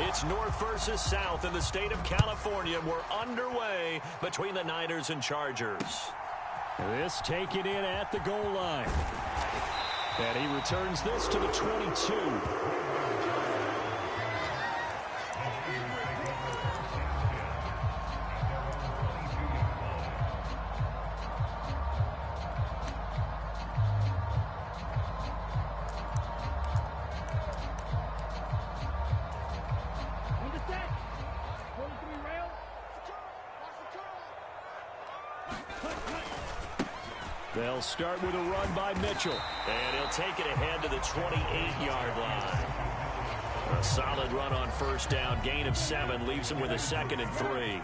It's North versus South in the state of California. We're underway between the Niners and Chargers. This taken in at the goal line. And he returns this to the 22. They'll start with a run by Mitchell. And he'll take it ahead to the 28-yard line. A solid run on first down. Gain of 7 leaves him with a 2nd and 3.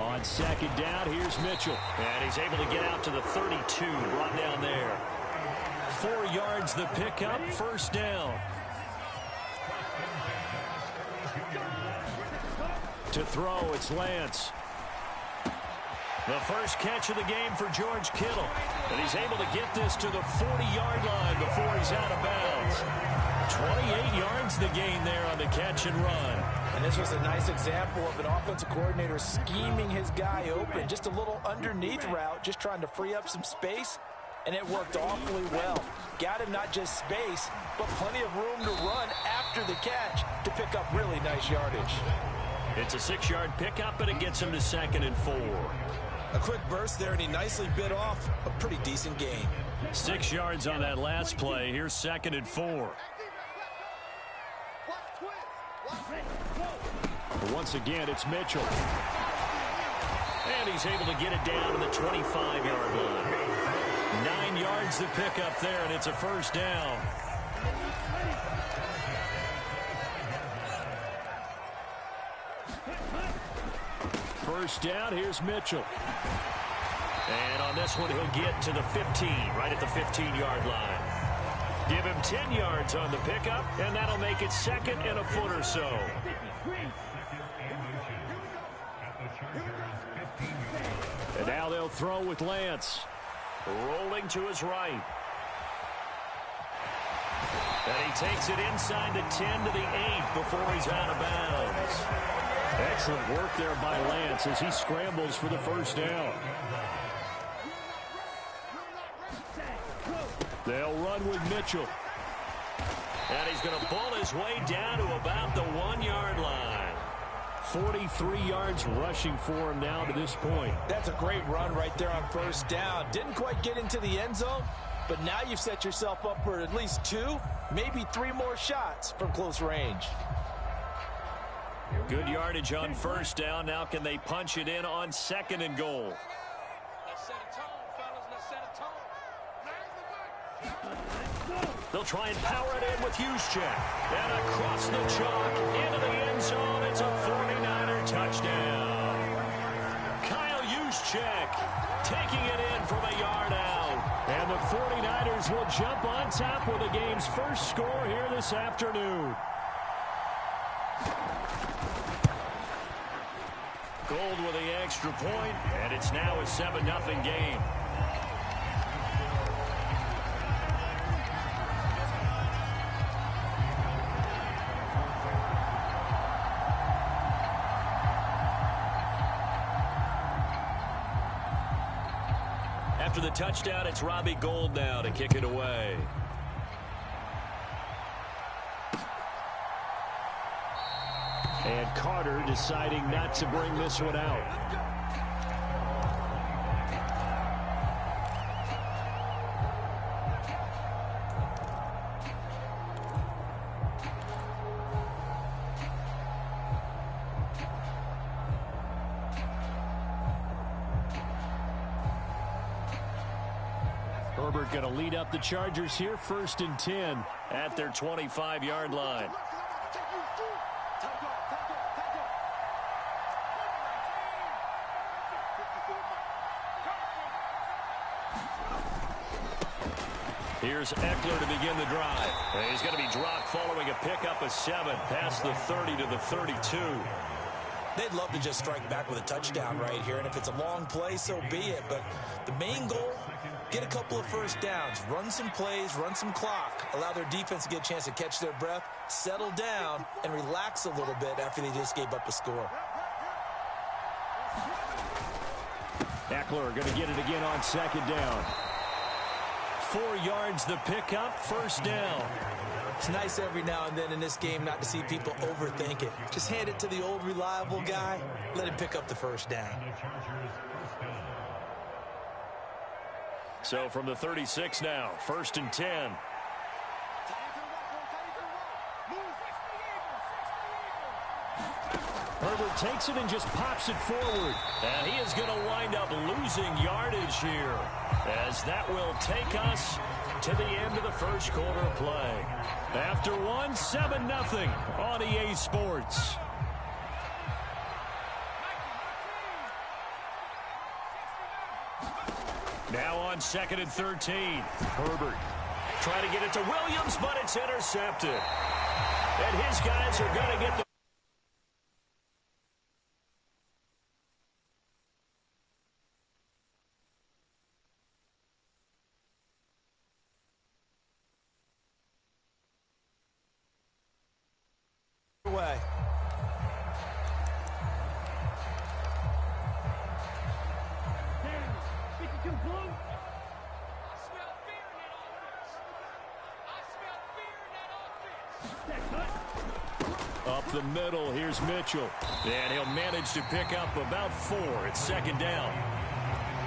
On 2nd down, here's Mitchell. And he's able to get out to the 32. Brought down there. 4 yards the pickup. First down. To throw, it's Lance. The first catch of the game for George Kittle. And he's able to get this to the 40-yard line before he's out of bounds. 28 yards the gain there on the catch and run. And this was a nice example of an offensive coordinator scheming his guy open. Just a little underneath route, just trying to free up some space. And it worked awfully well. Got him not just space, but plenty of room to run after the catch to pick up really nice yardage. It's a 6-yard pickup, and it gets him to 2nd and 4. A quick burst there, and he nicely bit off a pretty decent gain. 6 yards on that last play. Here's 2nd and 4. Once again, it's Mitchell. And he's able to get it down to the 25-yard line. 9 yards to pick up there, and it's a first down. First down, here's Mitchell. And on this one, he'll get to the 15, right at the 15-yard line. Give him 10 yards on the pickup, and that'll make it 2nd and a foot or so. And now they'll throw with Lance. Rolling to his right. And he takes it inside the 10 to the 8 before he's out of bounds. Excellent work there by Lance as he scrambles for the first down. They'll run with Mitchell. And he's going to pull his way down to about the 1-yard line. 43 yards rushing for him now to this point. That's a great run right there on first down. Didn't quite get into the end zone, but now you've set yourself up for at least 2, maybe 3 more shots from close range. Good yardage on first down. Now can they punch it in on 2nd and goal? They'll try and power it in with Juszczyk. And across the chalk into the end zone. It's a 49er touchdown. Kyle Juszczyk taking it in from a yard out. And the 49ers will jump on top with the game's first score here this afternoon. Gold with the extra point, and it's now a 7-0 game. After the touchdown, it's Robbie Gould now to kick it away. And Carter deciding not to bring this one out. Herbert going to lead up the Chargers here, 1st and 10 at their 25-yard line. Here's Eckler to begin the drive. And he's going to be dropped following a pickup of 7 past the 30 to the 32. They'd love to just strike back with a touchdown right here, and if it's a long play, so be it. But the main goal get a couple of first downs, run some plays, run some clock, allow their defense to get a chance to catch their breath, settle down, and relax a little bit after they just gave up a score. Eckler going to get it again on second down. 4 yards the pickup, first down. It's nice every now and then in this game not to see people overthink it. Just hand it to the old reliable guy, let him pick up the first down. So from the 36 now, 1st and 10. Herbert takes it and just pops it forward. And he is going to wind up losing yardage here, as that will take us to the end of the first quarter play. After one, 7-0 on EA Sports. Now on 2nd and 13. Herbert trying to get it to Williams, but it's intercepted. And his guys are going to get the way. Up the middle, here's Mitchell. And he'll manage to pick up about 4. It's 2nd down.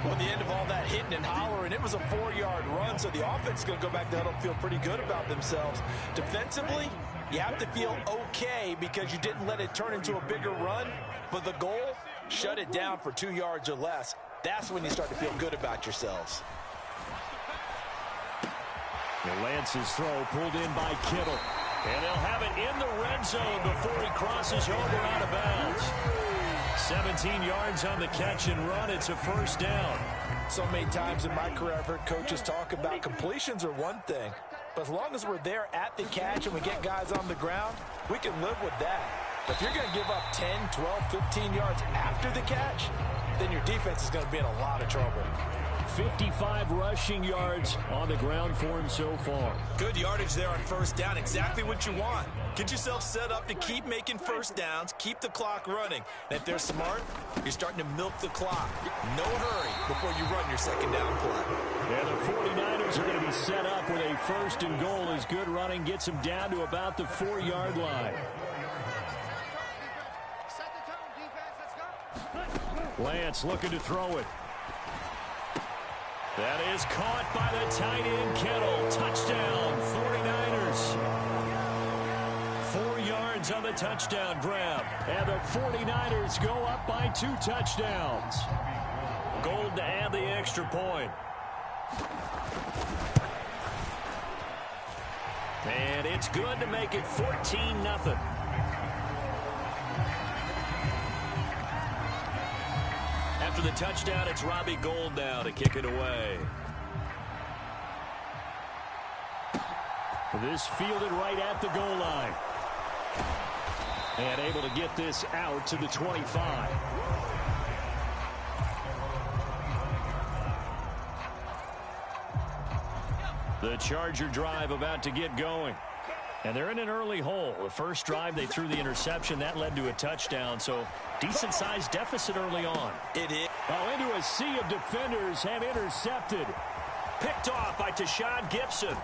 Well, at the end of all that hitting and hollering, it was a 4-yard run, so the offense is going to go back to huddle and feel pretty good about themselves. Defensively, you have to feel okay because you didn't let it turn into a bigger run, but the goal, shut it down for 2 yards or less. That's when you start to feel good about yourselves. And Lance's throw pulled in by Kittle. And they'll have it in the red zone before he crosses over out of bounds. 17 yards on the catch and run. It's a first down. So many times in my career, I've heard coaches talk about completions are one thing. But as long as we're there at the catch and we get guys on the ground, we can live with that. But if you're going to give up 10, 12, 15 yards after the catch, then your defense is going to be in a lot of trouble. 55 rushing yards on the ground for him so far. Good yardage there on first down. Exactly what you want. Get yourself set up to keep making first downs, keep the clock running. And if they're smart, you're starting to milk the clock. No hurry before you run your second down play. And the 49ers are going to be set up with a 1st and goal as good running gets them down to about the 4-yard line. Lance looking to throw it. That is caught by the tight end, Kittle. Touchdown, 49ers. 4 yards on the touchdown grab. And the 49ers go up by 2 touchdowns. Gold to add the extra point. And it's good to make it 14-0. After the touchdown, it's Robbie Gould now to kick it away. This fielded right at the goal line. And able to get this out to the 25. The Charger drive about to get going. And they're in an early hole. The first drive, they threw the interception. That led to a touchdown, so decent-sized deficit early on. It is. Oh, into a sea of defenders and intercepted. Picked off by Tashawn Gibson.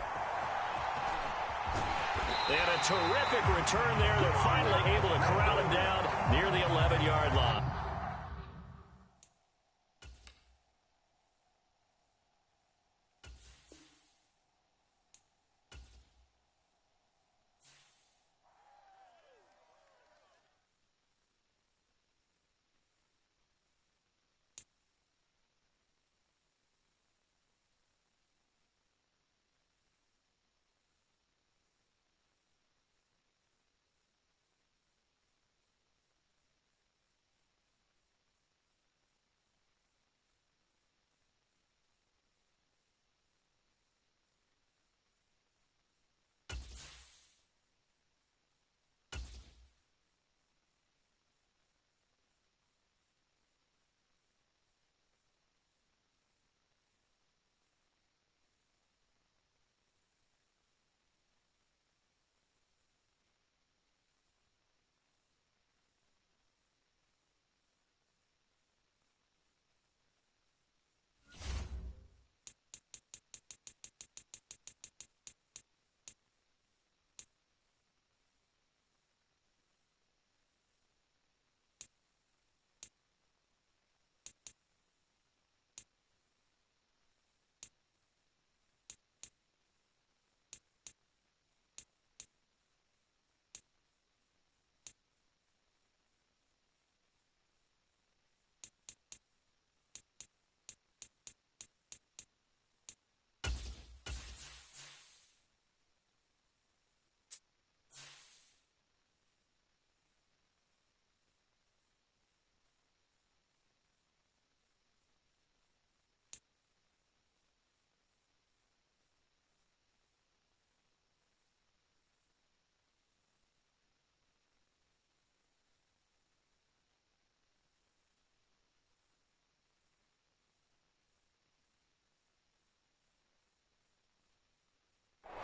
And a terrific return there. They're finally able to corral him down near the 11-yard line.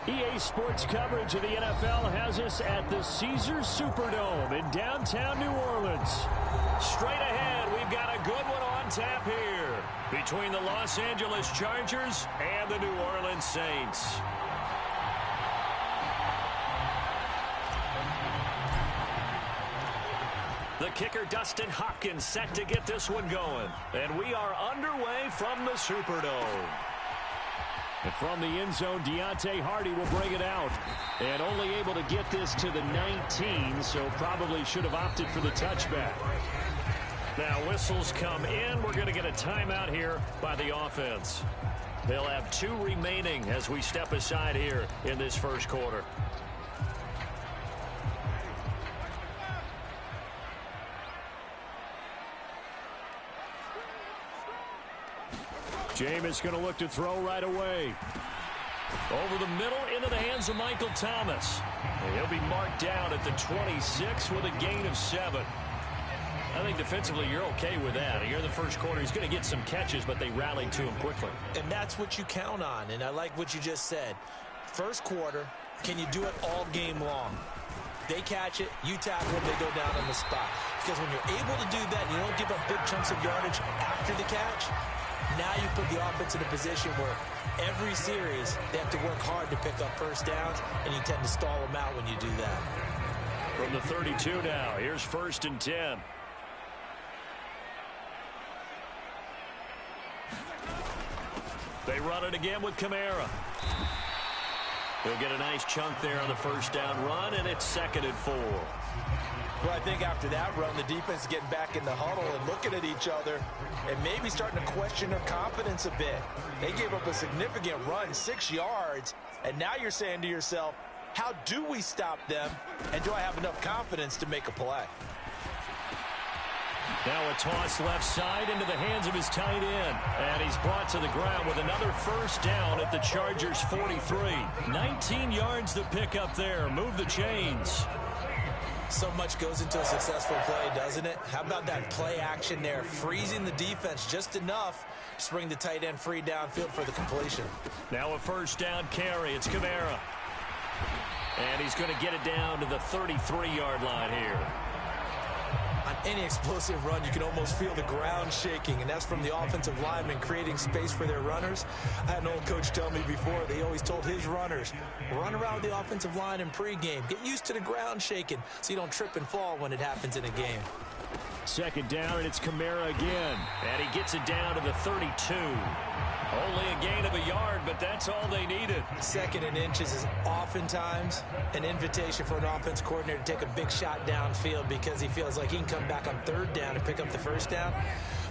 EA Sports coverage of the NFL has us at the Caesars Superdome in downtown New Orleans. Straight ahead, we've got a good one on tap here between the Los Angeles Chargers and the New Orleans Saints. The kicker, Dustin Hopkins, set to get this one going. And we are underway from the Superdome. And from the end zone, Deontay Hardy will bring it out. And only able to get this to the 19, so probably should have opted for the touchback. Now whistles come in. We're going to get a timeout here by the offense. They'll have 2 remaining as we step aside here in this first quarter. Jameis going to look to throw right away. Over the middle into the hands of Michael Thomas. And he'll be marked down at the 26 with a gain of 7. I think defensively you're okay with that. Here in the first quarter, he's going to get some catches, but they rallied to him quickly. And that's what you count on, and I like what you just said. First quarter, can you do it all game long? They catch it, you tackle them, they go down on the spot. Because when you're able to do that and you don't give up big chunks of yardage after the catch, now you put the offense in a position where every series they have to work hard to pick up first downs, and you tend to stall them out when you do that. From the 32 now, here's 1st and 10. They run it again with Kamara. He'll get a nice chunk there on the first down run, and it's 2nd and 4. Well, I think after that run, the defense is getting back in the huddle and looking at each other and maybe starting to question their confidence a bit. They gave up a significant run, 6 yards, and now you're saying to yourself, how do we stop them, and do I have enough confidence to make a play? Now a toss left side into the hands of his tight end. And he's brought to the ground with another first down at the Chargers' 43. 19 yards to pick up there. Move the chains. So much goes into a successful play, doesn't it? How about that play action there, freezing the defense just enough to bring the tight end free downfield for the completion. Now a first down carry. It's Kamara. And he's going to get it down to the 33-yard line here. On any explosive run, you can almost feel the ground shaking, and that's from the offensive linemen creating space for their runners. I had an old coach tell me before, they always told his runners, run around the offensive line in pregame. Get used to the ground shaking so you don't trip and fall when it happens in a game. 2nd down, and it's Kamara again. And he gets it down to the 32. Only a gain of a yard, but that's all they needed. 2nd and inches is oftentimes an invitation for an offense coordinator to take a big shot downfield because he feels like he can come back on 3rd down and pick up the first down.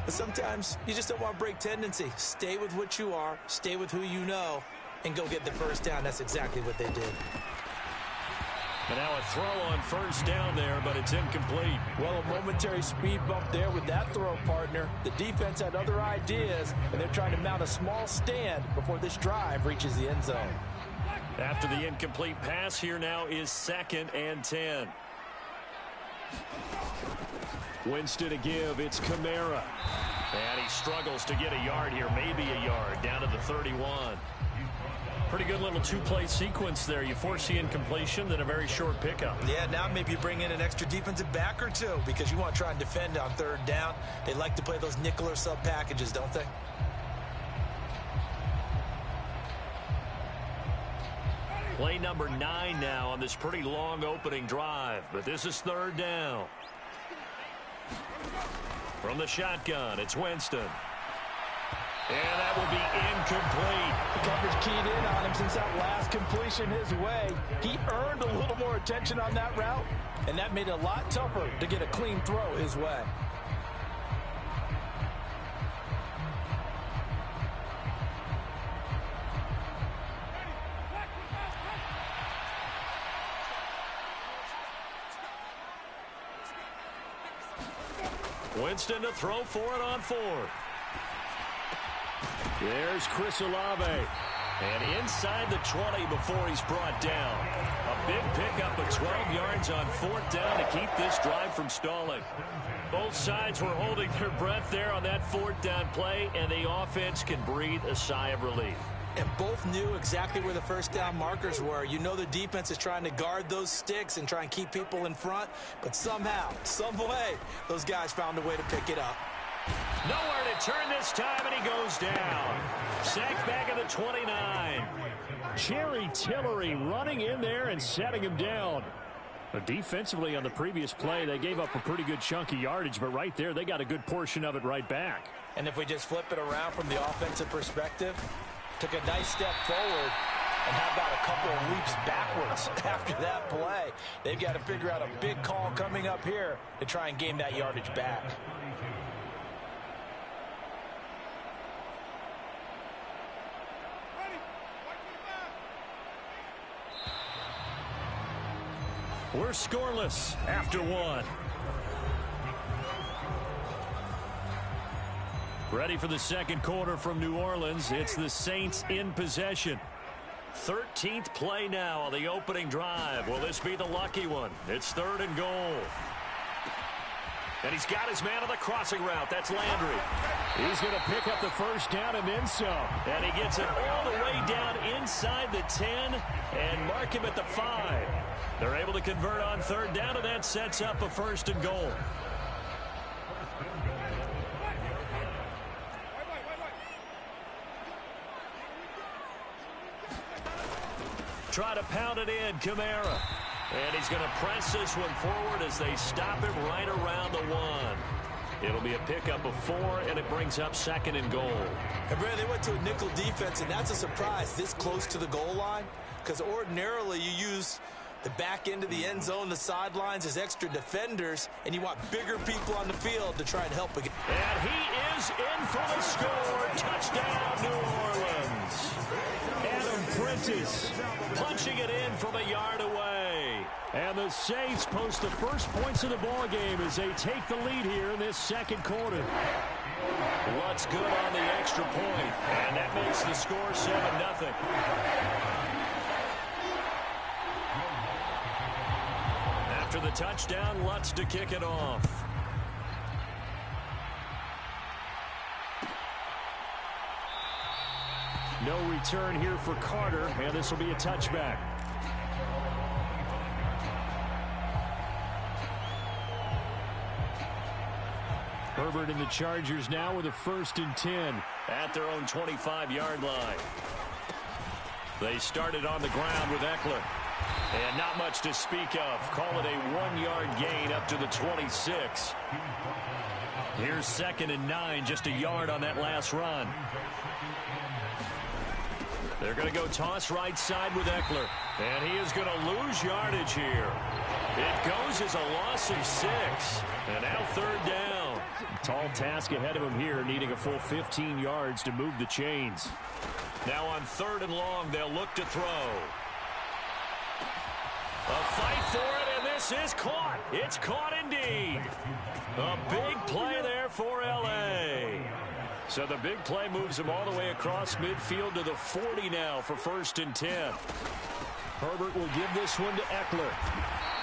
But sometimes you just don't want to break tendency. Stay with what you are, stay with who you know, and go get the first down. That's exactly what they did. And now a throw on first down there, but it's incomplete. Well, a momentary speed bump there with that throw, partner. The defense had other ideas, and they're trying to mount a small stand before this drive reaches the end zone. After the incomplete pass, here now is 2nd and 10. Winston to give. It's Kamara. And he struggles to get a yard here, maybe a yard, down to the 31. Pretty good little 2-play sequence there. You force the incompletion, then a very short pickup. Yeah, now maybe you bring in an extra defensive back or two because you want to try and defend on 3rd down. They like to play those nickel or sub packages, don't they? Play number 9 now on this pretty long opening drive, but this is 3rd down. From the shotgun, it's Winston. And that will be incomplete. The coverage keyed in on him since that last completion his way. He earned a little more attention on that route, and that made it a lot tougher to get a clean throw his way. Winston to throw for it on 4th. There's Chris Olave. And inside the 20 before he's brought down. A big pickup of 12 yards on 4th down to keep this drive from stalling. Both sides were holding their breath there on that 4th down play, and the offense can breathe a sigh of relief. And both knew exactly where the first down markers were. You know the defense is trying to guard those sticks and try and keep people in front, but somehow, some way, those guys found a way to pick it up. Nowhere to turn this time, and he goes down. Sacked back at the 29. Jerry Tillery running in there and setting him down. Defensively on the previous play, they gave up a pretty good chunk of yardage, but right there, they got a good portion of it right back. And if we just flip it around from the offensive perspective, took a nice step forward, and how about a couple of leaps backwards after that play? They've got to figure out a big call coming up here to try and gain that yardage back. We're scoreless after one. Ready for the second quarter from New Orleans. It's the Saints in possession. 13th play now on the opening drive. Will this be the lucky one? It's 3rd and goal. And he's got his man on the crossing route. That's Landry. He's going to pick up the first down and then some. And he gets it all the way down inside the 10 and mark him at the 5. They're able to convert on 3rd down, and that sets up a 1st and goal. Try to pound it in, Kamara. And he's going to press this one forward as they stop him right around the 1. It'll be a pickup of 4, and it brings up 2nd and goal. And Brad, they went to a nickel defense, and that's a surprise this close to the goal line, because ordinarily you use the back end of the end zone, the sidelines as extra defenders, and you want bigger people on the field to try and help again. And he is in for the score. Touchdown, New Orleans. Adam Prentice punching it in from a yard away. And the Saints post the first points of the ball game as they take the lead here in this second quarter. What's good on the extra point? And that makes the score 7-0. After the touchdown, Lutz to kick it off. No return here for Carter, and this will be a touchback. Herbert and the Chargers now with a 1st and 10 at their own 25-yard line. They started on the ground with Eckler. And not much to speak of. Call it a 1-yard gain up to the 26. Here's 2nd and 9, just a yard on that last run. They're going to go toss right side with Eckler. And he is going to lose yardage here. It goes as a loss of 6. And now 3rd down. Tall task ahead of him here, needing a full 15 yards to move the chains. Now on 3rd and long, they'll look to throw. A fight for it, and this is caught. It's caught indeed. A big play there for L.A. So the big play moves him all the way across midfield to the 40 now for 1st and 10. Herbert will give this one to Eckler.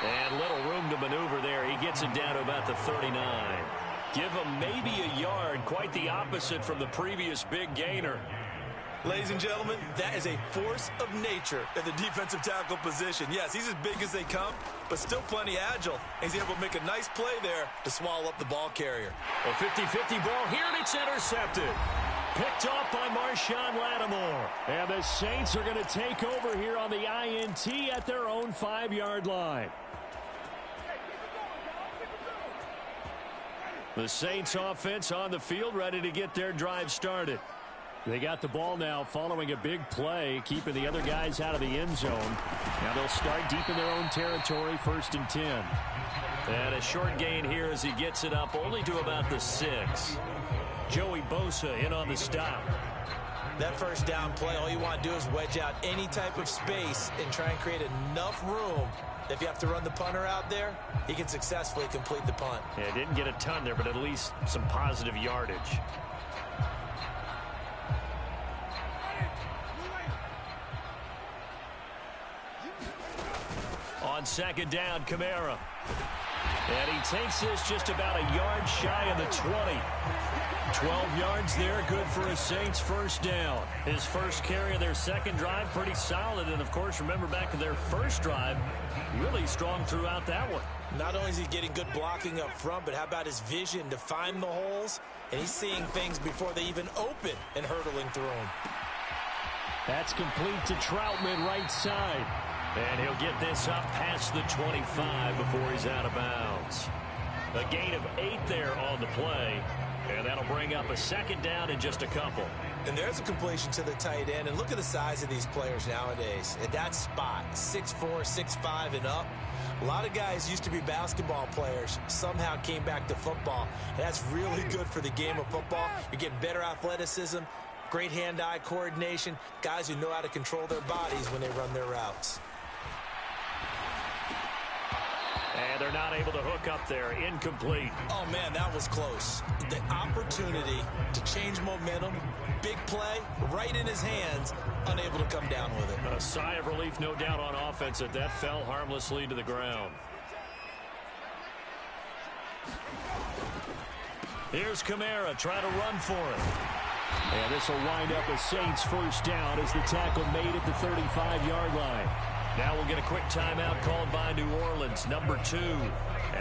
And little room to maneuver there. He gets it down to about the 39. Give him maybe a yard, quite the opposite from the previous big gainer. Ladies and gentlemen, that is a force of nature in the defensive tackle position. Yes, he's as big as they come, but still plenty agile. He's able to make a nice play there to swallow up the ball carrier. A 50-50 ball here, and it's intercepted. Picked off by Marshawn Lattimore. And the Saints are going to take over here on the INT at their own 5-yard line. The Saints offense on the field, ready to get their drive started. They got the ball now following a big play, keeping the other guys out of the end zone. Now they'll start deep in their own territory, 1st and 10. And a short gain here as he gets it up only to about the 6. Joey Bosa in on the stop. That 1st down play, all you want to do is wedge out any type of space and try and create enough room. If you have to run the punter out there, he can successfully complete the punt. Yeah, didn't get a ton there, but at least some positive yardage. On 2nd down, Kamara. And he takes this just about a yard shy of the 20. 12 yards there, good for a Saints first down. His first carry of their second drive, pretty solid. And, of course, remember back to their first drive, really strong throughout that one. Not only is he getting good blocking up front, but how about his vision to find the holes? And he's seeing things before they even open and hurdling through them. That's complete to Troutman right side. And he'll get this up past the 25 before he's out of bounds. A gain of 8 there on the play. And that'll bring up a second down in just a couple. And there's a completion to the tight end. And look at the size of these players nowadays. At that spot, 6'4", 6'5", and up. A lot of guys used to be basketball players, somehow came back to football. And that's really good for the game of football. You're getting better athleticism, great hand-eye coordination, guys who know how to control their bodies when they run their routes. And they're not able to hook up there. Incomplete. Oh, man, that was close. The opportunity to change momentum, big play, right in his hands, unable to come down with it. A sigh of relief, no doubt, on offense that fell harmlessly to the ground. Here's Kamara trying to run for it. And this will wind up a Saints first down as the tackle made at the 35-yard line. Now we'll get a quick timeout called by New Orleans, number 2,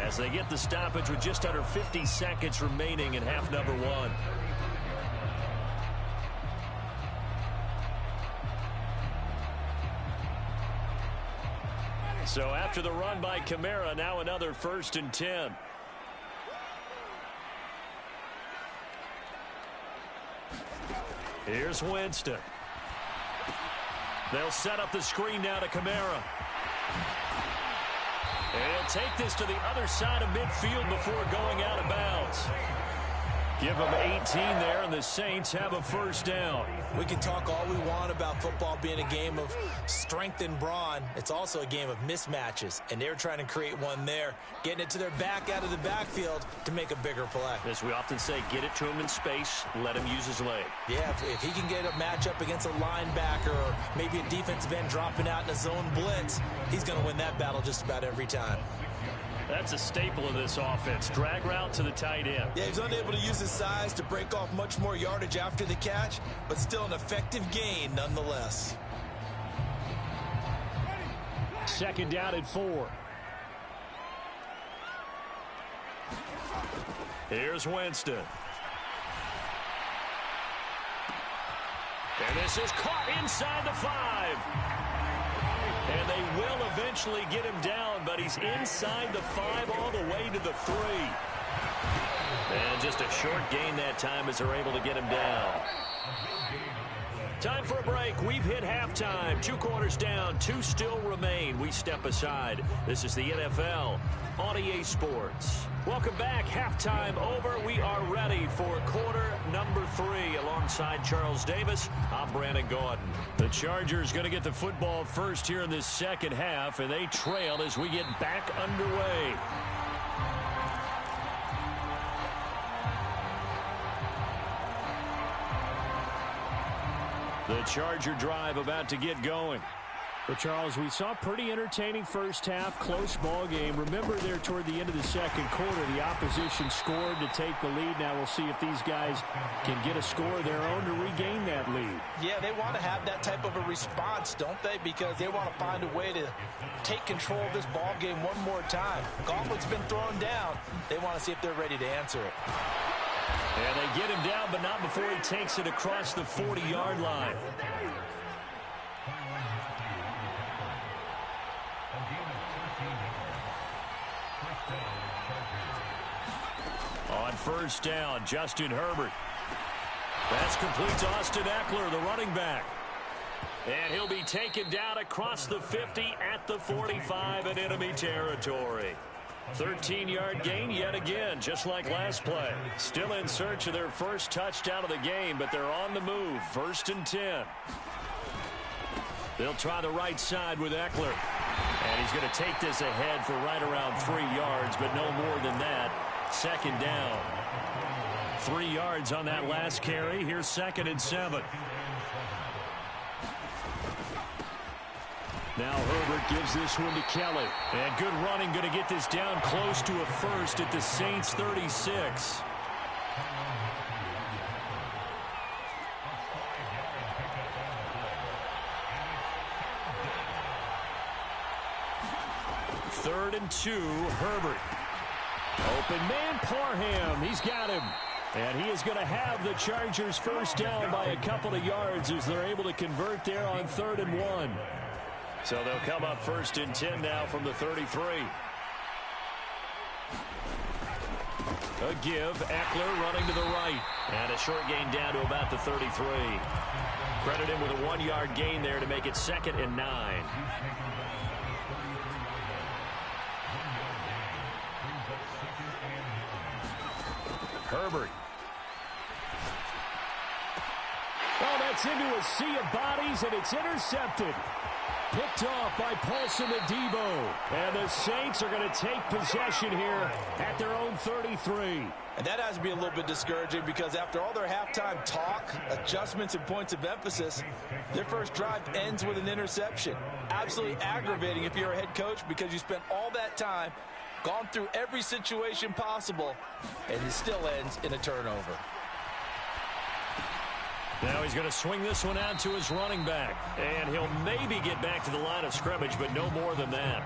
as they get the stoppage with just under 50 seconds remaining in half number 1. So after the run by Kamara, now another 1st and 10. Here's Winston. They'll set up the screen now to Kamara. And he'll take this to the other side of midfield before going out of bounds. Give them 18 there, and the Saints have a first down. We can talk all we want about football being a game of strength and brawn. It's also a game of mismatches, and they're trying to create one there, getting it to their back out of the backfield to make a bigger play. As we often say, get it to him in space, let him use his leg. Yeah, if he can get a matchup against a linebacker or maybe a defensive end dropping out in a zone blitz, he's going to win that battle just about every time. That's a staple of this offense. Drag route to the tight end. Yeah, he's unable to use his size to break off much more yardage after the catch, but still an effective gain nonetheless. Second down at 4. Here's Winston. And this is caught inside the 5. And they will eventually get him down, but he's inside the 5 all the way to the 3. And just a short gain that time as they're able to get him down. Time for a break. We've hit halftime. 2 quarters down, 2 still remain. We step aside. This is the NFL on EA Sports. Welcome back. Halftime over. We are ready for quarter number 3 alongside Charles Davis. I'm Brandon Gordon. The Chargers going to get the football first here in this second half, and they trail as we get back underway. The Charger drive about to get going. Well, Charles, we saw a pretty entertaining first half, close ball game. Remember there toward the end of the second quarter, the opposition scored to take the lead. Now we'll see if these guys can get a score of their own to regain that lead. Yeah, they want to have that type of a response, don't they? Because they want to find a way to take control of this ball game one more time. Gauntlet's been thrown down. They want to see if they're ready to answer it. And they get him down, but not before he takes it across the 40-yard line. On first down, Justin Herbert. That's complete to Austin Eckler, the running back. And he'll be taken down across the 50 at the 45 in enemy territory. 13-yard gain yet again, just like last play. Still in search of their first touchdown of the game, but they're on the move. 1st and 10. They'll try the right side with Eckler. And he's going to take this ahead for right around 3 yards, but no more than that. Second down. 3 yards on that last carry. Here's 2nd and 7. Now Herbert gives this one to Kelly. And good running, going to get this down close to a first at the Saints 36. Third and 2, Herbert. Open man, Parham. He's got him. And he is going to have the Chargers first down by a couple of yards as they're able to convert there on 3rd and 1. So they'll come up 1st and 10 now from the 33. A give, Eckler running to the right. And a short gain down to about the 33. Credit him with a 1-yard gain there to make it 2nd and 9. Herbert. Oh, that's into a sea of bodies, and it's intercepted. Picked off by Paulson Adebo. And the Saints are going to take possession here at their own 33. And that has to be a little bit discouraging because after all their halftime talk, adjustments, and points of emphasis, their first drive ends with an interception. Absolutely aggravating if you're a head coach because you spent all that time, gone through every situation possible, and it still ends in a turnover. Now he's going to swing this one out to his running back. And he'll maybe get back to the line of scrimmage, but no more than that.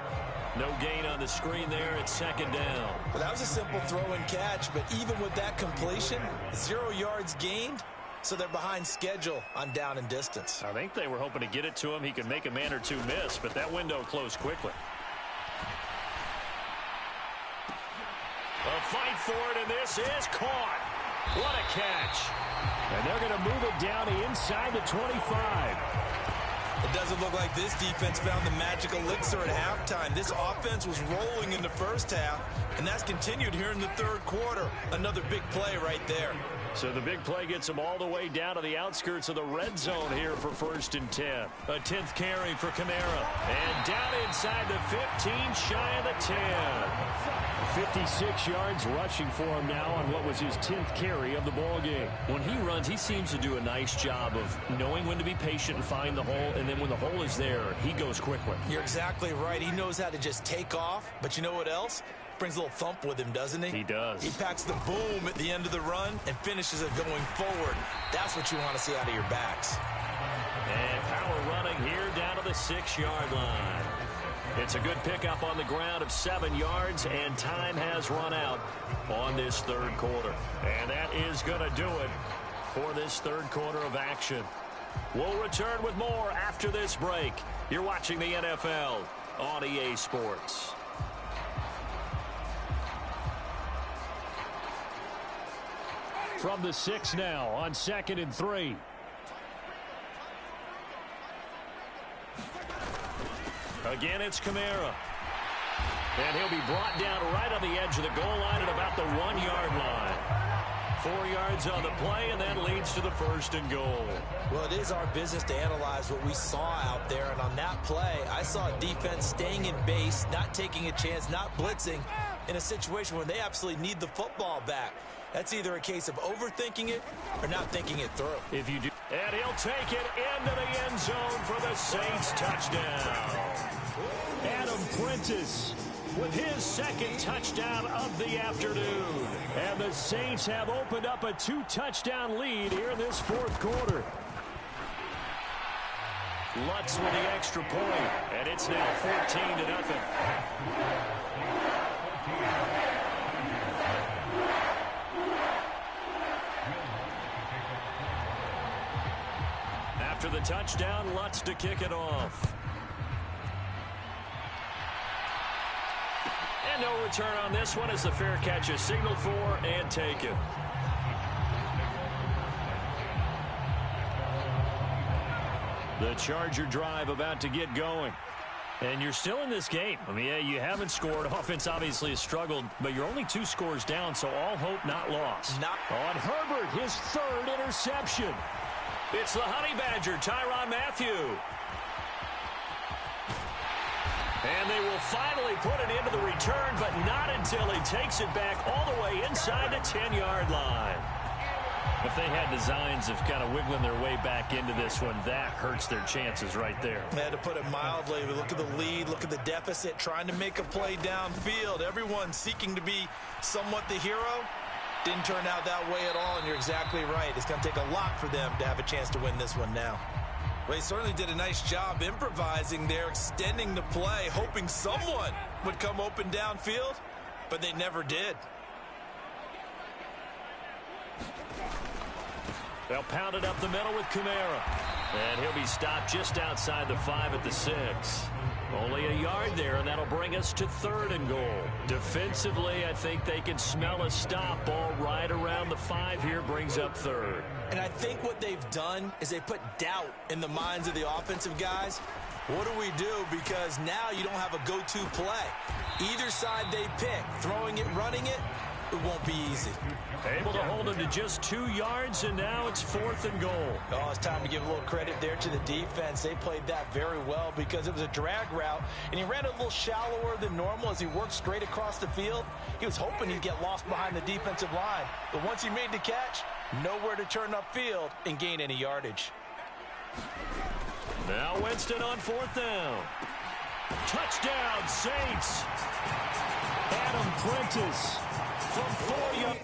No gain on the screen there at 2nd down. Well, that was a simple throw and catch, but even with that completion, 0 yards gained, so they're behind schedule on down and distance. I think they were hoping to get it to him. He could make a man or two miss, but that window closed quickly. A fight for it, and this is caught. What a catch. And they're going to move it down to inside the 25. It doesn't look like this defense found the magic elixir at halftime. This offense was rolling in the first half, and that's continued here in the 3rd quarter. Another big play right there. So the big play gets them all the way down to the outskirts of the red zone here for 1st and 10. A 10th carry for Kamara. And down inside the 15, shy of the 10. 56 yards rushing for him now on what was his 10th carry of the ball game. When he runs, he seems to do a nice job of knowing when to be patient and find the hole, and then when the hole is there, he goes quickly. You're exactly right. He knows how to just take off, but you know what else? Brings a little thump with him, doesn't he? He does. He packs the boom at the end of the run and finishes it going forward. That's what you want to see out of your backs. And power running here down to the 6-yard line. It's a good pickup on the ground of 7 yards, and time has run out on this 3rd quarter. And that is going to do it for this 3rd quarter of action. We'll return with more after this break. You're watching the NFL on EA Sports. From the 6 now on 2nd and 3. Again, it's Kamara. And he'll be brought down right on the edge of the goal line at about the 1-yard line. 4 yards on the play, and that leads to the 1st and goal. Well, it is our business to analyze what we saw out there, and on that play, I saw a defense staying in base, not taking a chance, not blitzing, in a situation where they absolutely need the football back. That's either a case of overthinking it or not thinking it through. If you do. And he'll take it into the end zone for the Saints touchdown. Adam Prentice with his 2nd touchdown of the afternoon. And the Saints have opened up a 2-touchdown lead here in this 4th quarter. Lutz with the extra point, and it's now 14-0. After the touchdown, Lutz to kick it off. And no return on this one as the fair catch is signaled for and taken. The Charger drive about to get going. And you're still in this game. I mean, yeah, you haven't scored. Offense obviously has struggled, but you're only 2 scores down, so all hope not lost. On Herbert, his 3rd interception. It's the Honey Badger, Tyrann Mathieu. And they will finally put it into the return, but not until he takes it back all the way inside the 10-yard line. If they had designs of kind of wiggling their way back into this one, that hurts their chances right there. Yeah, to put it mildly, look at the lead, look at the deficit, trying to make a play downfield. Everyone seeking to be somewhat the hero. Didn't turn out that way at all, and you're exactly right. It's going to take a lot for them to have a chance to win this one now. Well, he certainly did a nice job improvising there, extending the play, hoping someone would come open downfield, but they never did. They'll pound it up the middle with Kamara. And he'll be stopped just outside the 5 at the 6. Only a yard there, and that'll bring us to 3rd and goal. Defensively, I think they can smell a stop. Ball right around the 5 here brings up 3rd. And I think what they've done is they put doubt in the minds of the offensive guys. What do we do? Because now you don't have a go-to play. Either side they pick, throwing it, running it, it won't be easy. Able to hold him to just 2 yards, and now it's 4th and goal. Oh, it's time to give a little credit there to the defense. They played that very well because it was a drag route, and he ran a little shallower than normal as he worked straight across the field. He was hoping he'd get lost behind the defensive line, but once he made the catch, nowhere to turn upfield and gain any yardage. Now Winston on 4th down. Touchdown, Saints. Adam Prentice from 4 yards.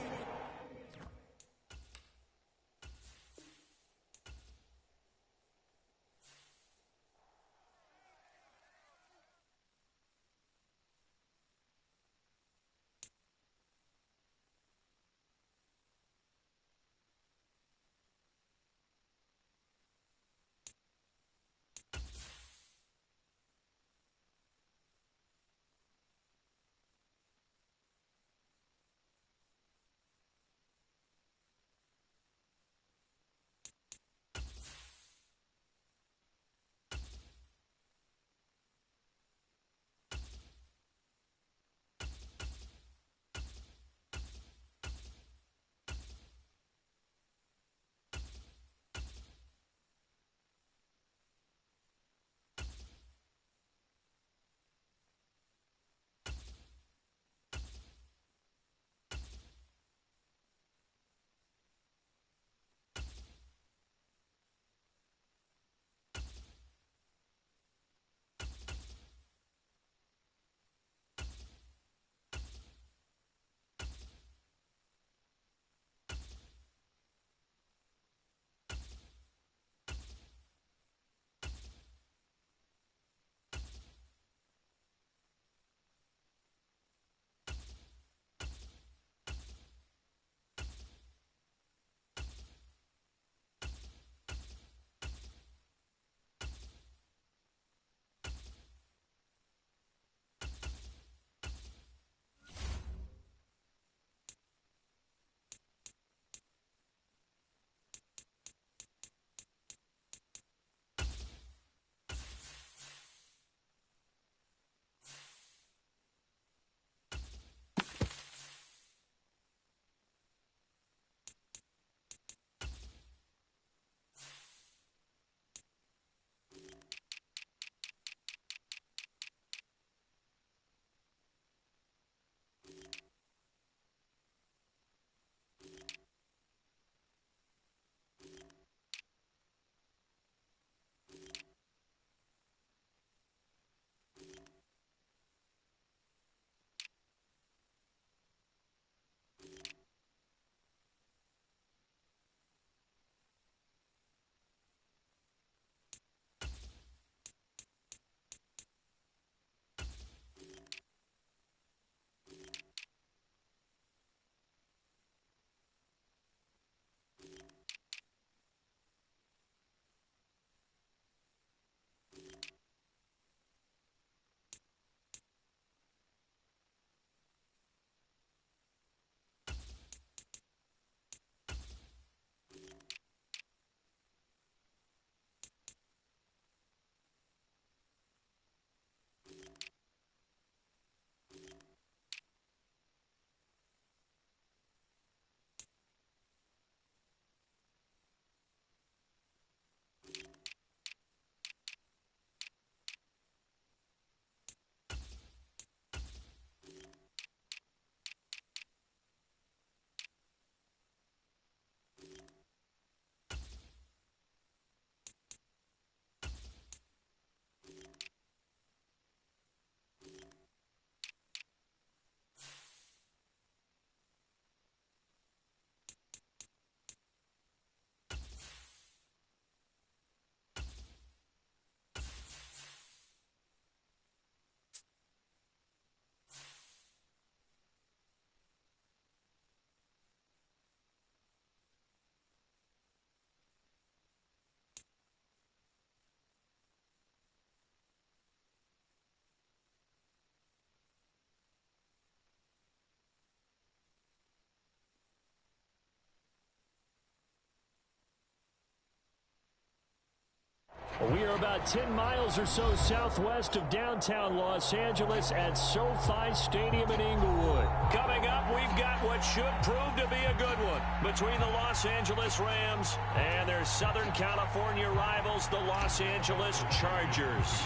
We are about 10 miles or so southwest of downtown Los Angeles at SoFi Stadium in Inglewood. Coming up, we've got what should prove to be a good one between the Los Angeles Rams and their Southern California rivals, the Los Angeles Chargers.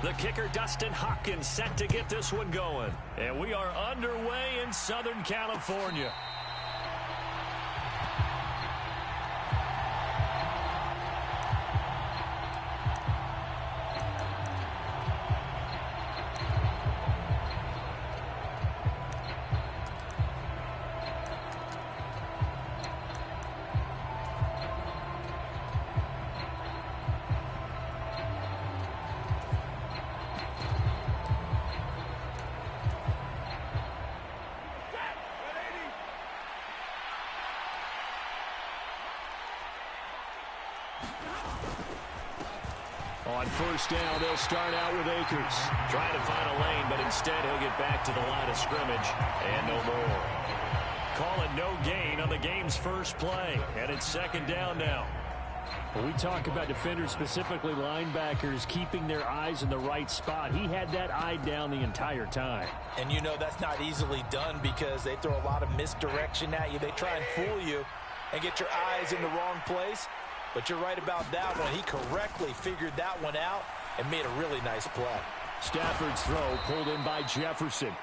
The kicker, Dustin Hopkins, set to get this one going. And we are underway in Southern California. On first down, they'll start out with Akers. Trying to find a lane, but instead he'll get back to the line of scrimmage and no more. Call it no gain on the game's first play, and it's second down now. When we talk about defenders, specifically linebackers, keeping their eyes in the right spot, he had that eye down the entire time. And you know that's not easily done because they throw a lot of misdirection at you. They try and fool you and get your eyes in the wrong place. But you're right about that one. He correctly figured that one out and made a really nice play. Stafford's throw pulled in by Jefferson.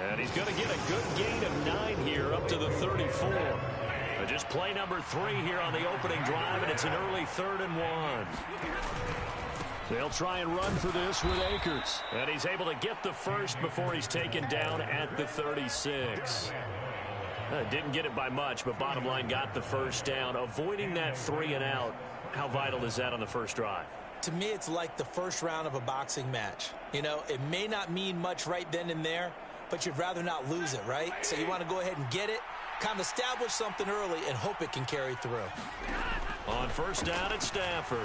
And he's going to get a good gain of 9 here up to the 34. Just play number 3 here on the opening drive, and it's an early 3rd and 1. They'll try and run for this with Akers. And he's able to get the first before he's taken down at the 36. Didn't get it by much, but bottom line got the first down. Avoiding that 3 and out, how vital is that on the first drive? To me, it's like the first round of a boxing match. You know, it may not mean much right then and there, but you'd rather not lose it, right? So you want to go ahead and get it, kind of establish something early, and hope it can carry through. On first down, it's Stafford.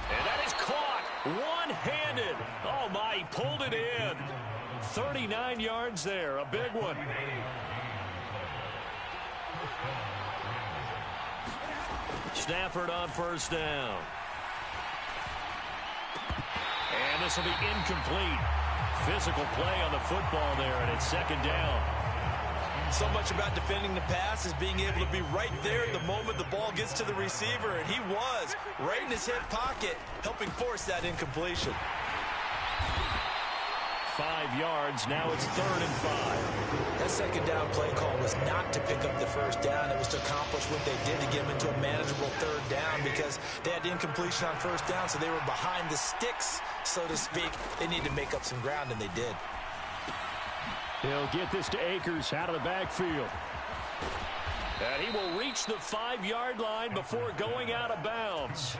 And that is caught one-handed. Oh, my, he pulled it in. 39 yards there, a big one. Stafford on first down. And this will be incomplete. Physical play on the football there, and it's second down. So much about defending the pass is being able to be right there at the moment the ball gets to the receiver, and he was right in his hip pocket, helping force that incompletion. 5 yards, now it's 3rd and 5. That second down play call was not to pick up the first down. It was to accomplish what they did to get them into a manageable 3rd down because they had incompletion on first down, so they were behind the sticks, so to speak. They needed to make up some ground, and they did. He'll get this to Akers out of the backfield. And he will reach the 5-yard line before going out of bounds.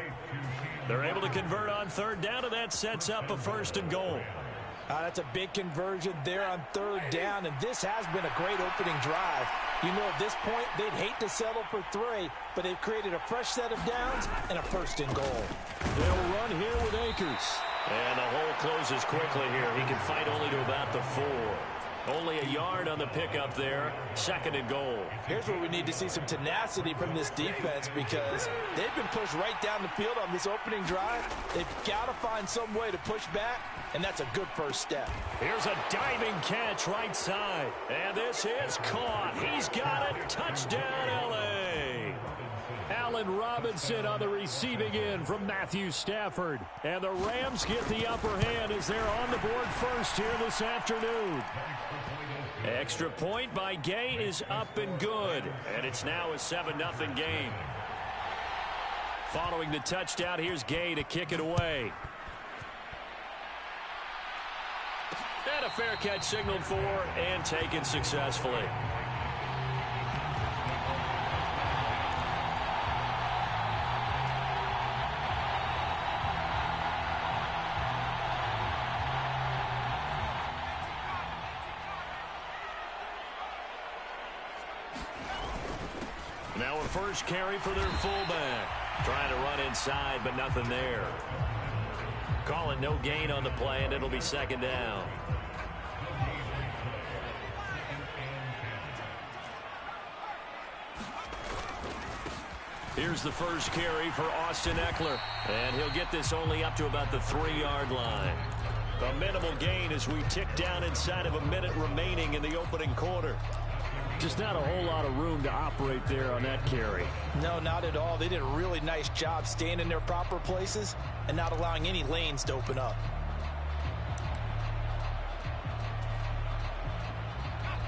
They're able to convert on 3rd down, and that sets up a 1st and goal. That's a big conversion there on 3rd down, and this has been a great opening drive. You know, at this point, they'd hate to settle for 3, but they've created a fresh set of downs and a 1st and goal. They'll run here with Akers. And the hole closes quickly here. He can fight only to about the 4. Only a yard on the pickup there. 2nd and goal. Here's where we need to see some tenacity from this defense because they've been pushed right down the field on this opening drive. They've got to find some way to push back, and that's a good first step. Here's a diving catch right side. And this is caught. He's got it. Touchdown, L.A. Allen Robinson on the receiving end from Matthew Stafford. And the Rams get the upper hand as they're on the board first here this afternoon. Extra point by Gay is up and good. And it's now a 7-0 game. Following the touchdown, here's Gay to kick it away. And a fair catch signaled for and taken successfully. Now a first carry for their fullback. Trying to run inside, but nothing there. Call it no gain on the play, and it'll be 2nd down. Here's the first carry for Austin Eckler. And he'll get this only up to about the 3-yard line. A minimal gain as we tick down inside of a minute remaining in the opening quarter. Just not a whole lot of room to operate there on that carry. No, not at all. They did a really nice job staying in their proper places and not allowing any lanes to open up.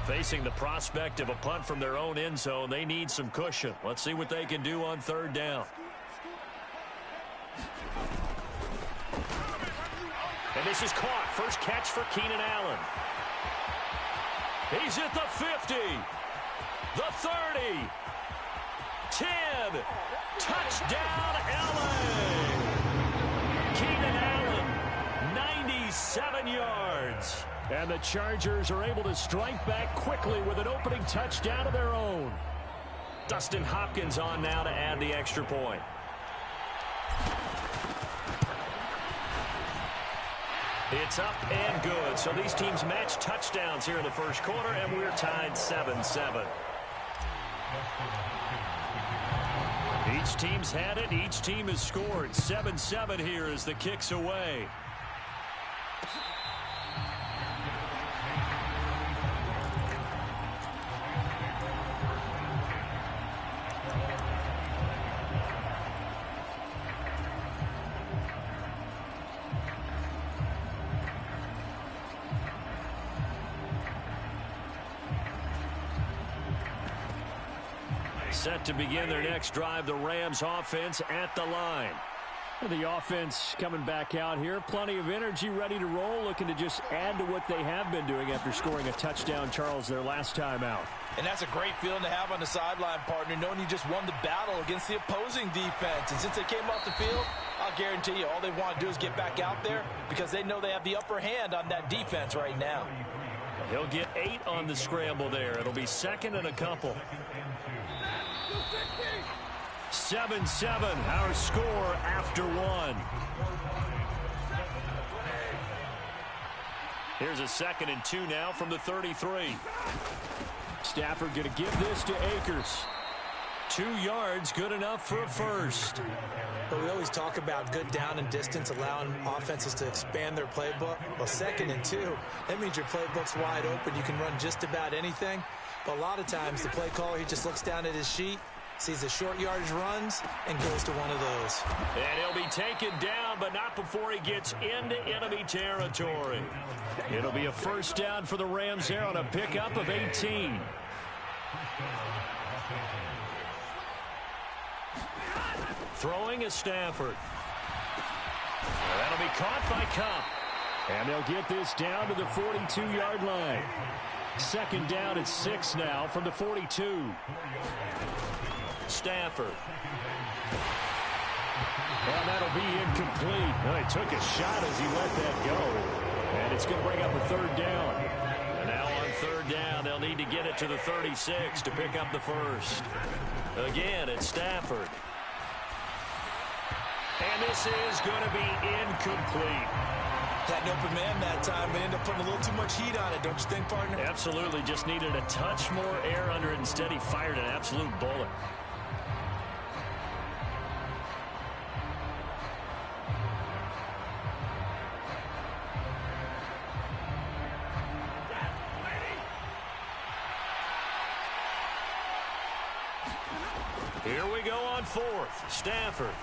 Facing the prospect of a punt from their own end zone, they need some cushion. Let's see what they can do on 3rd down. And this is caught. First catch for Keenan Allen. He's at the 50. The 30. 10. Touchdown, Allen. Keenan Allen, 97 yards. And the Chargers are able to strike back quickly with an opening touchdown of their own. Dustin Hopkins on now to add the extra point. It's up and good. So these teams match touchdowns here in the first quarter, and we're tied 7-7. Each team's had it. Each team has scored. 7-7 here as the kick's away. Set to begin their next drive, the Rams offense at the line. The offense coming back out here. Plenty of energy, ready to roll, looking to just add to what they have been doing after scoring a touchdown, Charles, their last time out. And that's a great feeling to have on the sideline, partner, knowing you just won the battle against the opposing defense. And since they came off the field, I'll guarantee you all they want to do is get back out there because they know they have the upper hand on that defense right now. He'll get 8 on the scramble there. It'll be 2nd and a couple. 7-7, our score after 1. Here's a 2nd and 2 now from the 33. Stafford going to give this to Akers. 2 yards, good enough for a first. But we always talk about good down and distance, allowing offenses to expand their playbook. Well, 2nd and 2, that means your playbook's wide open. You can run just about anything. But a lot of times the play caller, he just looks down at his sheet, sees the short yardage runs, and goes to one of those. And he'll be taken down, but not before he gets into enemy territory. It'll be a first down for the Rams there on a pickup of 18. Throwing is Stafford. That'll be caught by Cup. And they'll get this down to the 42-yard line. 2nd down at 6 now from the 42. Stafford. And that'll be incomplete. Well, he took a shot as he let that go. And it's going to bring up a 3rd down. And now on 3rd down, they'll need to get it to the 36 to pick up the first. Again, it's Stafford. And this is going to be incomplete. Had an open man that time, but ended up putting a little too much heat on it, don't you think, partner? Absolutely. Just needed a touch more air under it. Instead, he fired an absolute bullet. Here we go on 4th. Stafford.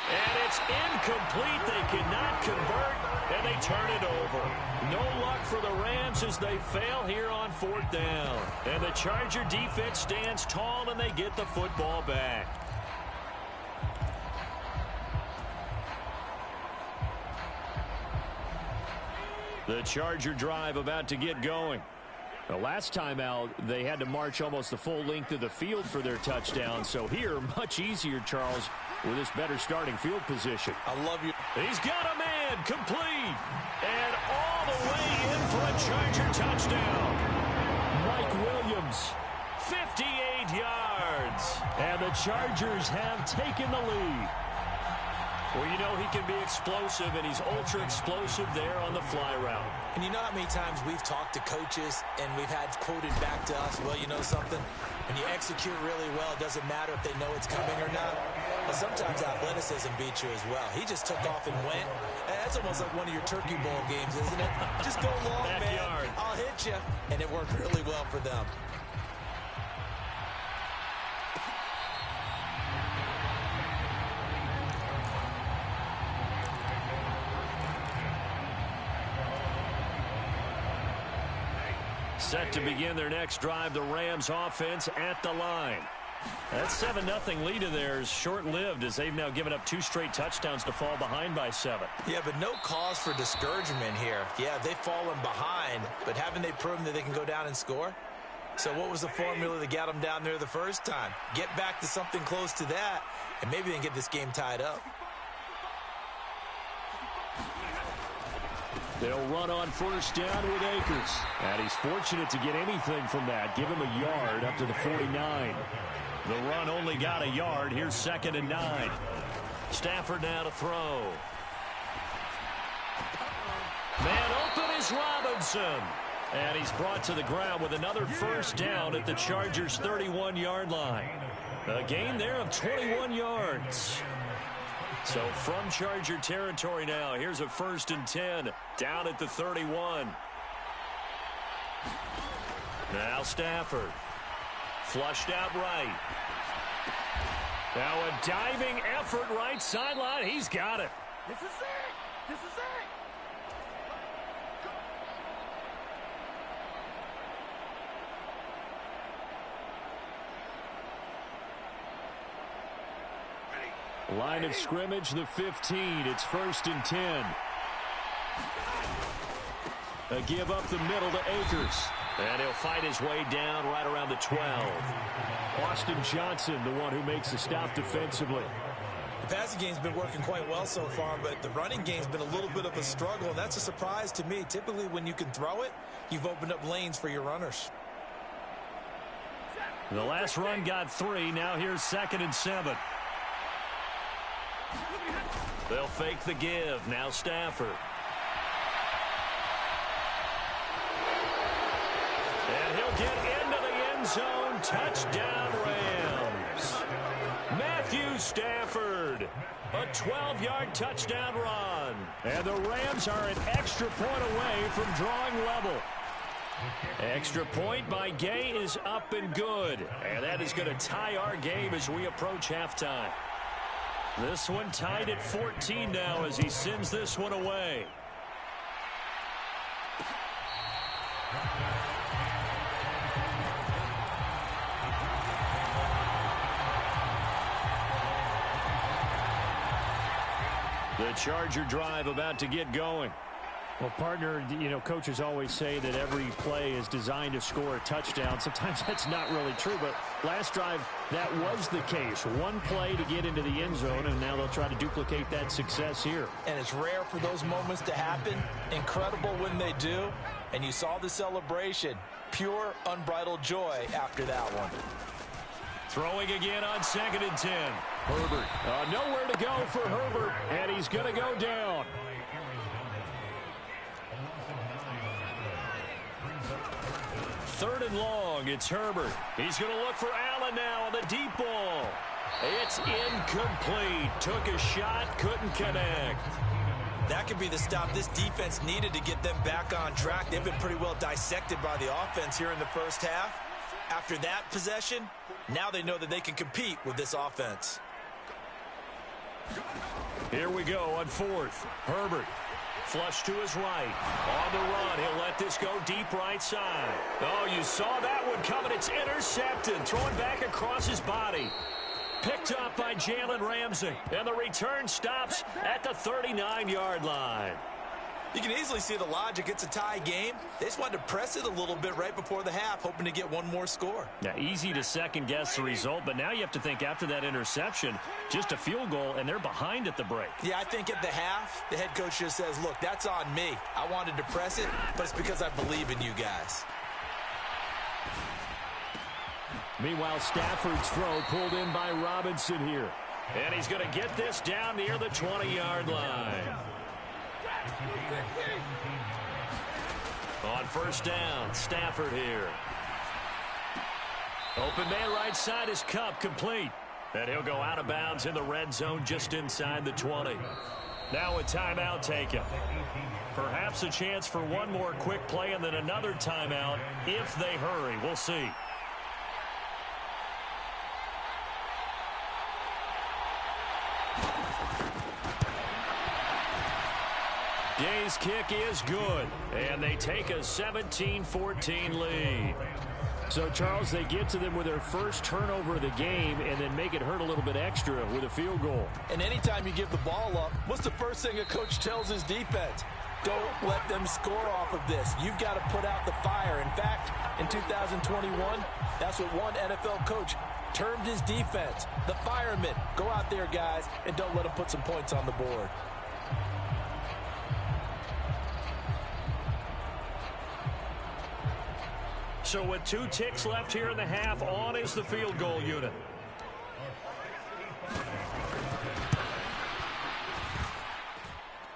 And it's incomplete. They cannot convert, and they turn it over. No luck for the Rams as they fail here on 4th down. And the Charger defense stands tall, and they get the football back. The Charger drive about to get going. The last time out, they had to march almost the full length of the field for their touchdown. So here, much easier, Charles, with this better starting field position. I love you. He's got a man, complete, and all the way in for a Charger touchdown. Mike Williams, 58 yards, and the Chargers have taken the lead. Well, you know he can be explosive, and he's ultra-explosive there on the fly route. And you know how many times we've talked to coaches and we've had quoted back to us, well, you know something? When you execute really well, it doesn't matter if they know it's coming or not. But sometimes athleticism beats you as well. He just took off and went. That's almost like one of your Turkey Bowl games, isn't it? Just go long, man. I'll hit you. And it worked really well for them. Set to begin their next drive, the Rams offense at the line. That 7-0 lead of theirs short-lived as they've now given up 2 straight touchdowns to fall behind by 7. Yeah, but no cause for discouragement here. Yeah, they've fallen behind, but haven't they proven that they can go down and score? So what was the formula that got them down there the first time? Get back to something close to that, and maybe they can get this game tied up. They'll run on first down with Akers. And he's fortunate to get anything from that. Give him a yard up to the 49. The run only got a yard. Here's 2nd and 9. Stafford now to throw. Man open is Robinson. And he's brought to the ground with another first down at the Chargers' 31-yard line. A gain there of 21 yards. So from Charger territory now, here's a 1st and 10 down at the 31. Now Stafford. Flushed out right. Now a diving effort right sideline. He's got it. This is it. This is it. Line of scrimmage, the 15. It's 1st and 10. A give up the middle to Akers. And he'll fight his way down right around the 12. Austin Johnson, the one who makes the stop defensively. The passing game's been working quite well so far, but the running game's been a little bit of a struggle, and that's a surprise to me. Typically, when you can throw it, you've opened up lanes for your runners. The last run got 3. Now here's 2nd and 7. They'll fake the give. Now Stafford. And he'll get into the end zone. Touchdown, Rams. Matthew Stafford. A 12-yard touchdown run. And the Rams are an extra point away from drawing level. Extra point by Gay is up and good. And that is going to tie our game as we approach halftime. This one tied at 14 now as he sends this one away. The Charger drive about to get going. Well, partner, you know, coaches always say that every play is designed to score a touchdown. Sometimes that's not really true, but last drive, that was the case. One play to get into the end zone, and now they'll try to duplicate that success here. And it's rare for those moments to happen. Incredible when they do. And you saw the celebration. Pure, unbridled joy after that one. Throwing again on 2nd and 10. Herbert. Nowhere to go for Herbert, and he's going to go down. Third and long, it's Herbert. He's going to look for Allen now on the deep ball. It's incomplete. Took a shot, couldn't connect. That could be the stop this defense needed to get them back on track. They've been pretty well dissected by the offense here in the first half. After that possession, now they know that they can compete with this offense. Here we go on 4th. Herbert. Flush to his right. On the run, he'll let this go deep right side. Oh, you saw that one coming. It's intercepted. Throwing back across his body. Picked up by Jalen Ramsey. And the return stops at the 39-yard line. You can easily see the logic. It's a tie game. They just wanted to press it a little bit right before the half, hoping to get one more score. Yeah, easy to second-guess the result, but now you have to think after that interception, just a field goal, and they're behind at the break. Yeah, I think at the half, the head coach just says, look, that's on me. I wanted to press it, but it's because I believe in you guys. Meanwhile, Stafford's throw pulled in by Robinson here. And he's going to get this down near the 20-yard line. On first down, Stafford here. Open man right side is Cup, complete. And he'll go out of bounds in the red zone just inside the 20. Now a timeout taken. Perhaps a chance for one more quick play and then another timeout if they hurry. We'll see. Day's kick is good, and they take a 17-14 lead. So, Charles, they get to them with their first turnover of the game and then make it hurt a little bit extra with a field goal. And anytime you give the ball up, what's the first thing a coach tells his defense? Don't let them score off of this. You've got to put out the fire. In fact, in 2021, that's what one NFL coach termed his defense. The firemen. Go out there, guys, and don't let them put some points on the board. So with 2 ticks left here in the half, on is the field goal unit.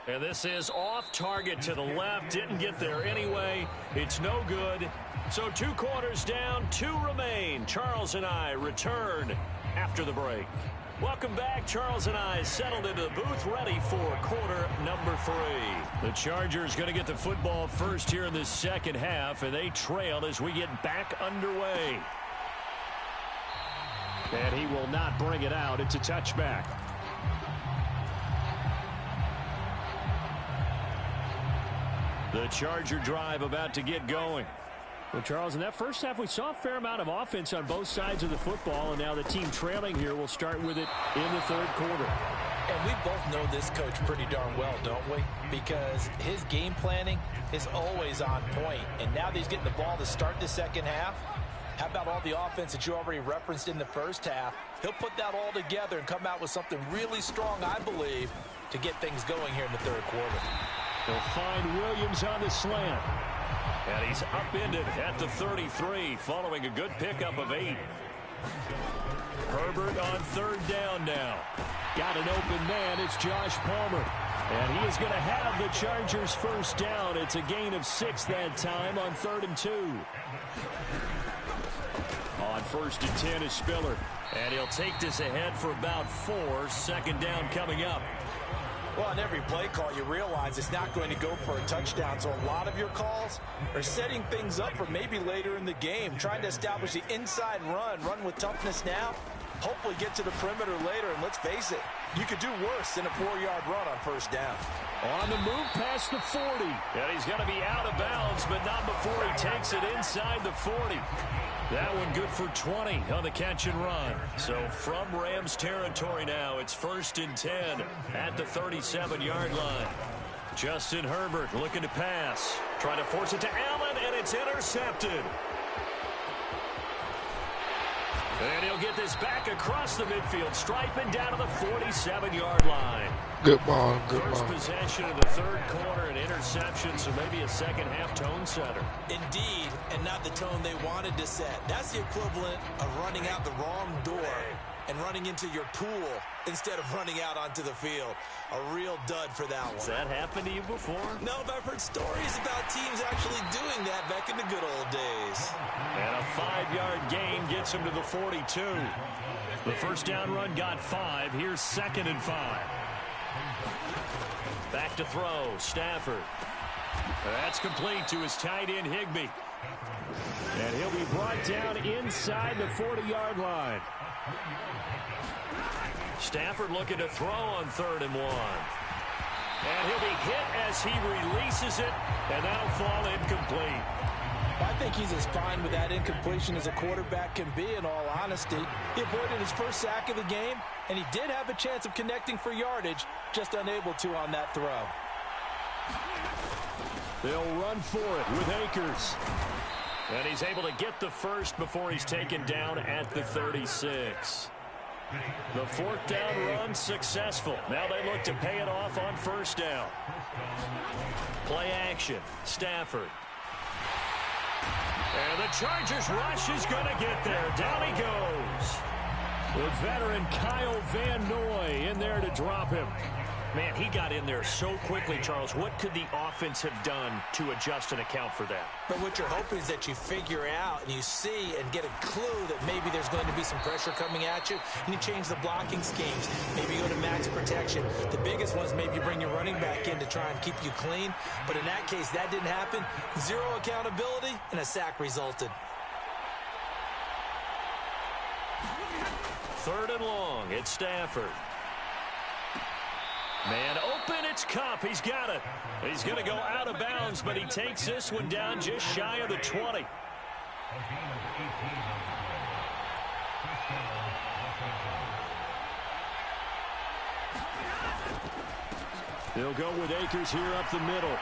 And this is off target to the left. Didn't get there anyway. It's no good. So 2 quarters down, 2 remain. Charles and I return after the break. Welcome back. Charles and I settled into the booth, ready for quarter number 3. The Chargers going to get the football first here in the second half, and they trail as we get back underway. And he will not bring it out. It's a touchback. The Charger drive about to get going. Well, Charles, in that first half, we saw a fair amount of offense on both sides of the football, and now the team trailing here will start with it in the third quarter. And we both know this coach pretty darn well, don't we? Because his game planning is always on point. And now that he's getting the ball to start the second half, how about all the offense that you already referenced in the first half? He'll put that all together and come out with something really strong, I believe, to get things going here in the third quarter. They'll find Williams on the slant. And he's upended at the 33 following a good pickup of 8. Herbert on third down now. Got an open man. It's Josh Palmer. And he is going to have the Chargers first down. It's a gain of 6 that time on 3rd and 2. On 1st and 10 is Spiller. And he'll take this ahead for about 4. 2nd down coming up. Well, on every play call, you realize it's not going to go for a touchdown. So a lot of your calls are setting things up for maybe later in the game, trying to establish the inside run with toughness now, hopefully get to the perimeter later. And let's face it, you could do worse than a 4-yard run on first down. On the move past the 40. And he's going to be out of bounds, but not before he takes it inside the 40. That one good for 20 on the catch and run. So from Rams territory now, it's 1st and 10 at the 37-yard line. Justin Herbert looking to pass. Trying to force it to Allen, and it's intercepted. And he'll get this back across the midfield stripe and down to the 47-yard line. Good ball, good First ball. possession of the third quarter, an interception, so maybe a second-half tone setter. Indeed, and not the tone they wanted to set. That's the equivalent of running out the wrong door and running into your pool instead of running out onto the field. A real dud for that one. Has that happened to you before? No, but I've heard stories about teams actually doing that back in the good old days. And a 5-yard gain gets him to the 42. The first down run got 5. Here's 2nd and 5. Back to throw, Stafford. That's complete to his tight end, Higbee. And he'll be brought down inside the 40-yard line. Stafford looking to throw on 3rd and 1. And he'll be hit as he releases it, and that'll fall incomplete. I think he's as fine with that incompletion as a quarterback can be, in all honesty. He avoided his first sack of the game, and he did have a chance of connecting for yardage, just unable to on that throw. They'll run for it with Akers. And he's able to get the first before he's taken down at the 36. The 4th down run successful. Now they look to pay it off on 1st down. Play action. Stafford. And the Chargers rush is going to get there. Down he goes. The veteran Kyle Van Noy in there to drop him. Man, he got in there so quickly, Charles. What could the offense have done to adjust and account for that? But what you're hoping is that you figure out and you see and get a clue that maybe there's going to be some pressure coming at you, and you change the blocking schemes. Maybe you go to max protection. The biggest one is maybe you bring your running back in to try and keep you clean. But in that case, that didn't happen. Zero accountability, and a sack resulted. 3rd and long. It's Stafford. Man open, it's Cup. He's got it. He's going to go out of bounds, but he takes this one down just shy of the 20. They'll go with Akers here up the middle.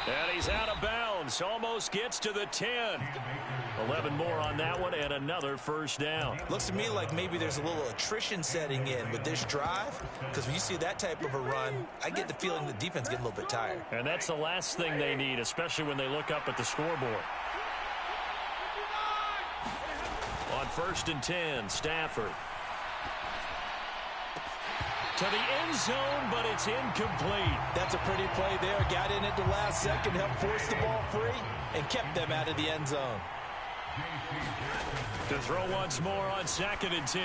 And he's out of bounds. Almost gets to the 10. 11 more on that one and another first down. Looks to me like maybe there's a little attrition setting in with this drive, because when you see that type of a run, I get the feeling the defense getting a little bit tired. And that's the last thing they need, especially when they look up at the scoreboard. On 1st and 10, Stafford. To the end zone, but it's incomplete. That's a pretty play there. Got in at the last second, helped force the ball free, and kept them out of the end zone. To throw once more on 2nd and 10.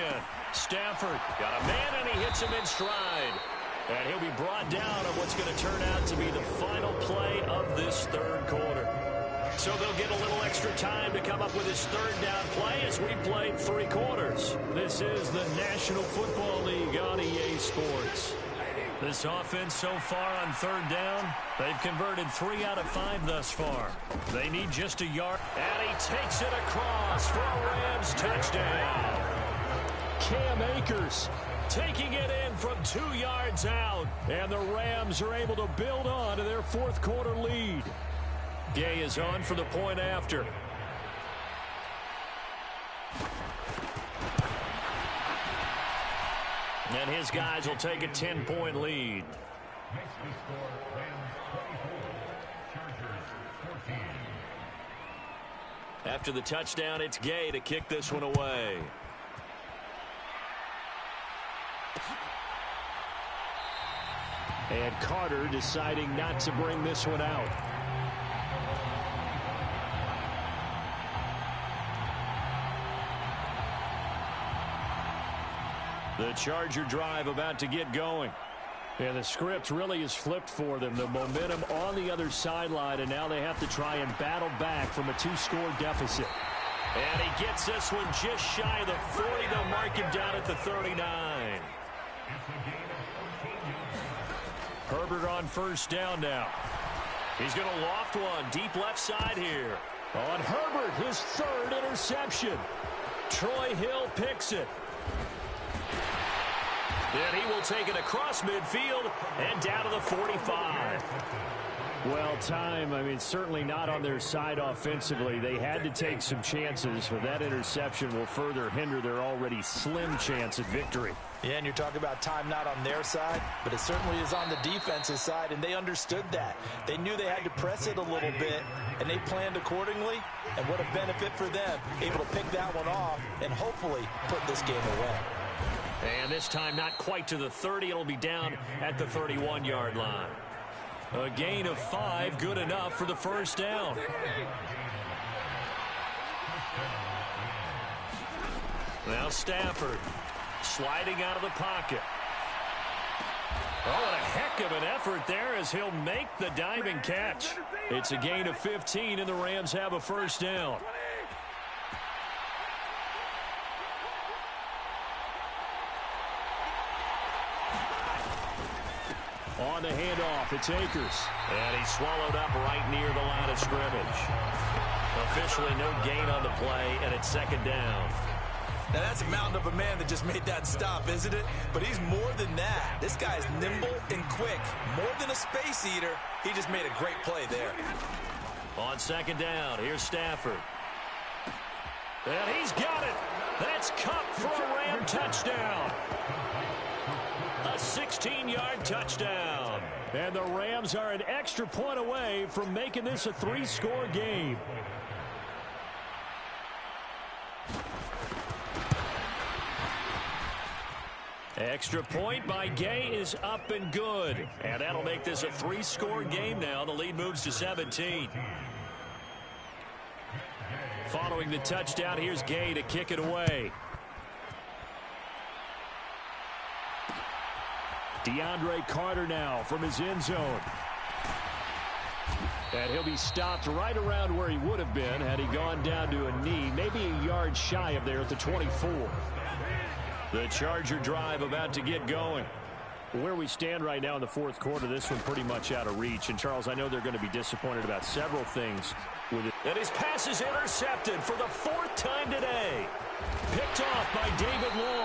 Stafford got a man, and he hits him in stride. And he'll be brought down on what's going to turn out to be the final play of this 3rd quarter. So they'll get a little extra time to come up with his 3rd down play as we played 3 quarters. This is the National Football League on EA Sports. This offense so far on 3rd down, they've converted 3 out of 5 thus far. They need just a yard. And he takes it across for a Rams touchdown. Cam Akers Taking it in from 2 yards out. And the Rams are able to build on to their 4th quarter lead. Gay is on for the point after. And his guys will take a 10-point lead. After the touchdown, it's Gay to kick this one away. And Carter deciding not to bring this one out. The Charger drive about to get going. Yeah, the script really is flipped for them. The momentum on the other sideline, and now they have to try and battle back from a 2-score deficit. And he gets this one just shy of the 40. They'll mark him down at the 39. Herbert on 1st down now. He's going to loft one deep left side here. On Herbert, his 3rd interception. Troy Hill picks it. And he will take it across midfield and down to the 45. Well, certainly not on their side offensively. They had to take some chances, but that interception will further hinder their already slim chance at victory. Yeah, and you're talking about time not on their side, but it certainly is on the defensive side, and they understood that. They knew they had to press it a little bit, and they planned accordingly, and what a benefit for them, able to pick that one off and hopefully put this game away. And this time not quite to the 30. It'll be down at the 31-yard line. A gain of 5, good enough for the 1st down. Now Stafford sliding out of the pocket. Oh, and a heck of an effort there as he'll make the diving catch. It's a gain of 15, and the Rams have a 1st down. On the handoff, it's Akers. And he's swallowed up right near the line of scrimmage. Officially no gain on the play, and it's 2nd down. Now that's a mountain of a man that just made that stop, isn't it? But he's more than that. This guy is nimble and quick. More than a space eater. He just made a great play there. On 2nd down, here's Stafford. And he's got it. That's Cup for a Ram touchdown. A 16-yard touchdown. And the Rams are an extra point away from making this a 3-score game. Extra point by Gay is up and good. And that'll make this a three-score game now. The lead moves to 17. Following the touchdown, here's Gay to kick it away. DeAndre Carter now from his end zone. And he'll be stopped right around where he would have been had he gone down to a knee, maybe a yard shy of there at the 24. The Charger drive about to get going. Where we stand right now in the fourth quarter, this one pretty much out of reach. And, Charles, I know they're going to be disappointed about several things with it. And his pass is intercepted for the fourth time today. Picked off by David Long.